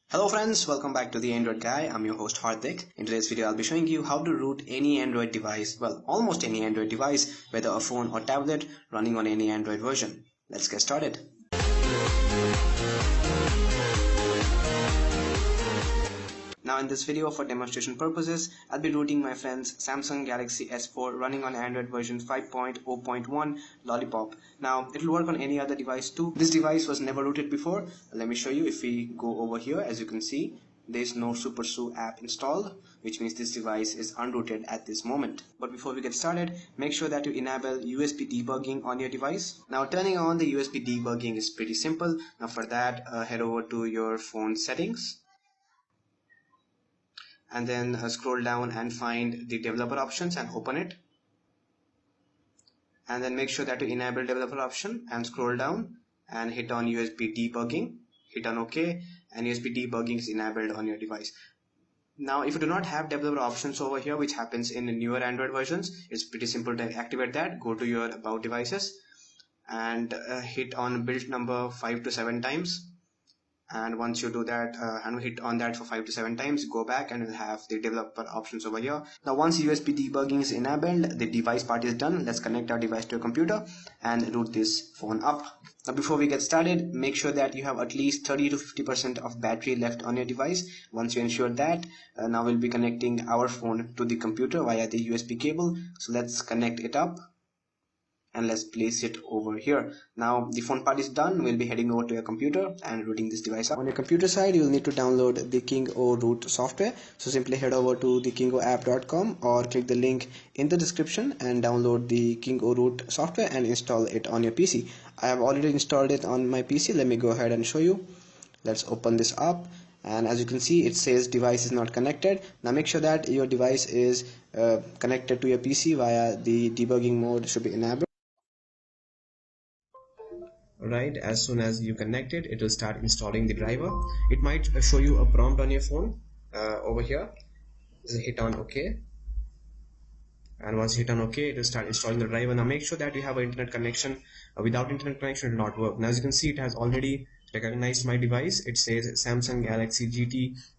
Hello friends, welcome back to the Android Guy. I'm your host Hardik. In today's video, I'll be showing you how to root any Android device, well, almost any Android device, whether a phone or tablet, running on any Android version. Let's get started. Now in this video, for demonstration purposes, I'll be rooting my friend's Samsung Galaxy S4 running on Android version 5.0.1 Lollipop. Now it will work on any other device too. This device was never rooted before. Let me show you. If we go over here, as you can see, there is no SuperSU app installed, which means this device is unrooted at this moment. But before we get started, make sure that you enable USB debugging on your device. Now turning on the USB debugging is pretty simple. Now for that, head over to your phone settings, and then scroll down and find the developer options and open it, and then make sure that you enable developer option and scroll down and hit on USB debugging, hit on OK, and USB debugging is enabled on your device. Now if you do not have developer options over here, which happens in the newer Android versions, it's pretty simple to activate that. Go to your about devices and hit on build number 5 to 7 times. And once you do that and hit on that for 5 to 7 times, go back and you'll have the developer options over here. Now once USB debugging is enabled, the device part is done. Let's connect our device to a computer and root this phone up. Now before we get started, make sure that you have at least 30 to 50% of battery left on your device. Once you ensure that, now we'll be connecting our phone to the computer via the USB cable. So let's connect it up and let's place it over here. Now the phone part is done. We'll be heading over to your computer and rooting this device up. On your computer side, you'll need to download the KingoRoot software. So simply head over to the kingoapp.com or click the link in the description and download the KingoRoot software and install it on your PC. I have already installed it on my PC. Let me go ahead and show you. Let's open this up, and as you can see, it says device is not connected. Now make sure that your device is connected to your PC via the debugging mode should be enabled. Right, as soon as you connect it, it will start installing the driver. It might show you a prompt on your phone over here. Just hit on OK, and once you hit on OK, it will start installing the driver. Now make sure that you have an internet connection. Without internet connection, it will not work. Now as you can see, it has already recognized my device. It says Samsung Galaxy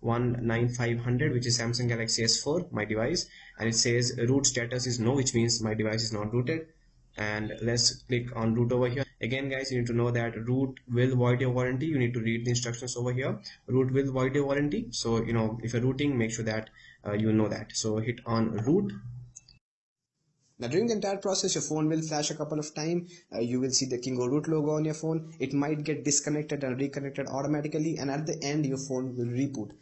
GT19500, which is Samsung Galaxy S4, my device, and it says root status is no, which means my device is not rooted. And let's click on root over here. Again guys, you need to know that root will void your warranty. You need to read the instructions over here. Root will void your warranty, so if you're rooting, make sure that you know that. So hit on root. Now during the entire process, your phone will flash a couple of times. You will see the KingoRoot logo on your phone. It might get disconnected and reconnected automatically, and at the end your phone will reboot.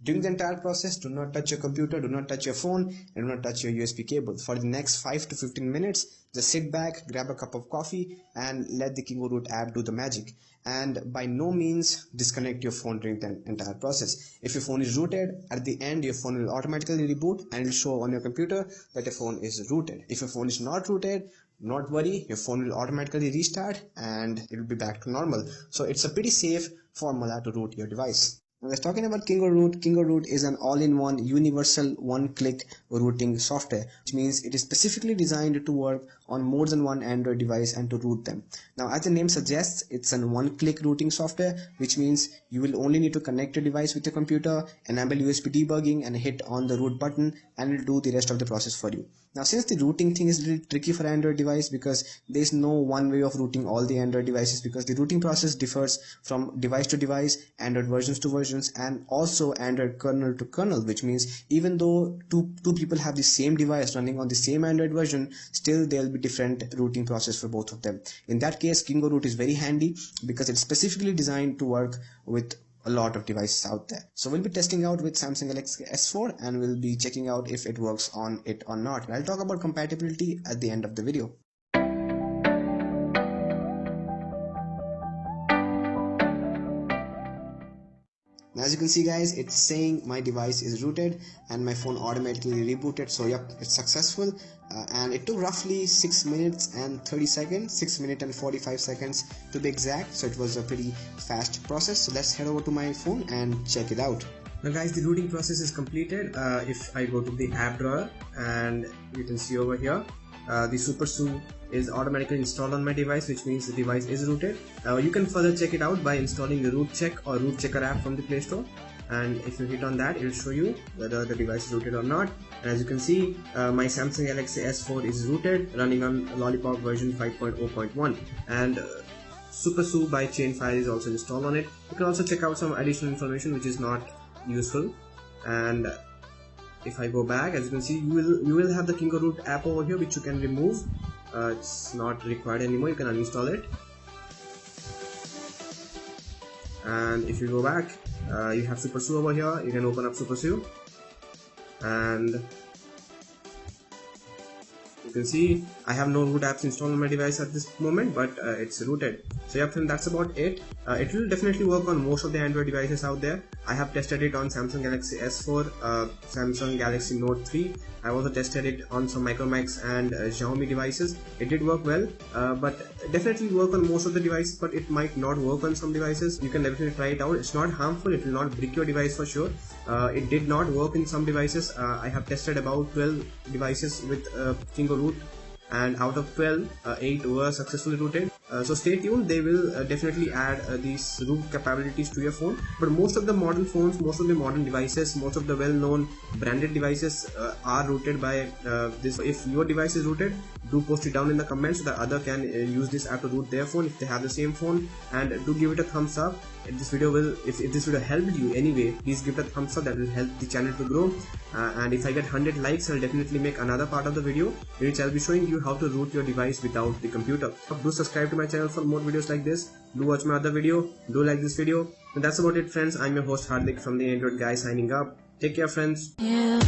During the entire process, do not touch your computer, do not touch your phone, and do not touch your USB cable. For the next 5 to 15 minutes, just sit back, grab a cup of coffee, and let the KingoRoot app do the magic. And by no means disconnect your phone during the entire process. If your phone is rooted, at the end your phone will automatically reboot and it will show on your computer that your phone is rooted. If your phone is not rooted, not worry, your phone will automatically restart and it will be back to normal. So it's a pretty safe formula to root your device. Now let's talking about KingoRoot. KingoRoot is an all-in-one universal one-click rooting software, which means it is specifically designed to work on more than one Android device and to root them. Now as the name suggests, it's an one-click rooting software, which means you will only need to connect your device with your computer, enable USB debugging and hit on the root button, and it will do the rest of the process for you. Now since the rooting thing is a little tricky for Android device, because there is no one way of rooting all the Android devices, because the rooting process differs from device to device, Android versions to versions, and also Android kernel to kernel, which means even though two people have the same device running on the same Android version, still there will be different rooting process for both of them. In that case, KingoRoot is very handy because it's specifically designed to work with a lot of devices out there. So we'll be testing out with Samsung Galaxy S4 and we'll be checking out if it works on it or not. I'll talk about compatibility at the end of the video. Now as you can see guys, it's saying my device is rooted and my phone automatically rebooted. So yep, it's successful, and it took roughly 6 minutes and 30 seconds, 6 minutes and 45 seconds to be exact. So it was a pretty fast process. So let's head over to my phone and check it out. Now guys, the rooting process is completed. If I go to the app drawer, and you can see over here the SuperSU is automatically installed on my device, which means the device is rooted. You can further check it out by installing the root check or root checker app from the Play Store. and if you hit on that, it will show you whether the device is rooted or not. And as you can see, my Samsung Galaxy S4 is rooted, running on Lollipop version 5.0.1, and SuperSU by Chainfire is also installed on it. You can also check out some additional information which is not useful. And if I go back, as you can see, you will have the Kingo Root app over here, which you can remove. It's not required anymore. You can uninstall it. And if you go back, you have SuperSU over here. You can open up SuperSU, and you can see I have no root apps installed on my device at this moment, but it's rooted. So yeah friends, that's about it. It will definitely work on most of the Android devices out there. I have tested it on Samsung Galaxy S4, Samsung Galaxy Note 3. I also tested it on some Micromax and Xiaomi devices. It did work well, but definitely work on most of the devices, but it might not work on some devices. You can definitely try it out. It's not harmful. It will not brick your device for sure. It did not work in some devices. I have tested about 12 devices with Kingo Root, and out of 12, 8 were successfully rooted. So stay tuned, they will definitely add these root capabilities to your phone. But most of the modern phones, most of the modern devices, most of the well-known branded devices are rooted by this. If your device is rooted, do post it down in the comments so that other can use this app to root their phone if they have the same phone. And do give it a thumbs up. If this video helped you anyway, please give it a thumbs up. That will help the channel to grow. And if I get 100 likes, I'll definitely make another part of the video in which I'll be showing you how to root your device without the computer. Do subscribe to my channel for more videos like this. Do watch my other video. Do like this video. And that's about it friends. I'm your host Hardik from the Android Guy signing up. Take care friends. Yeah.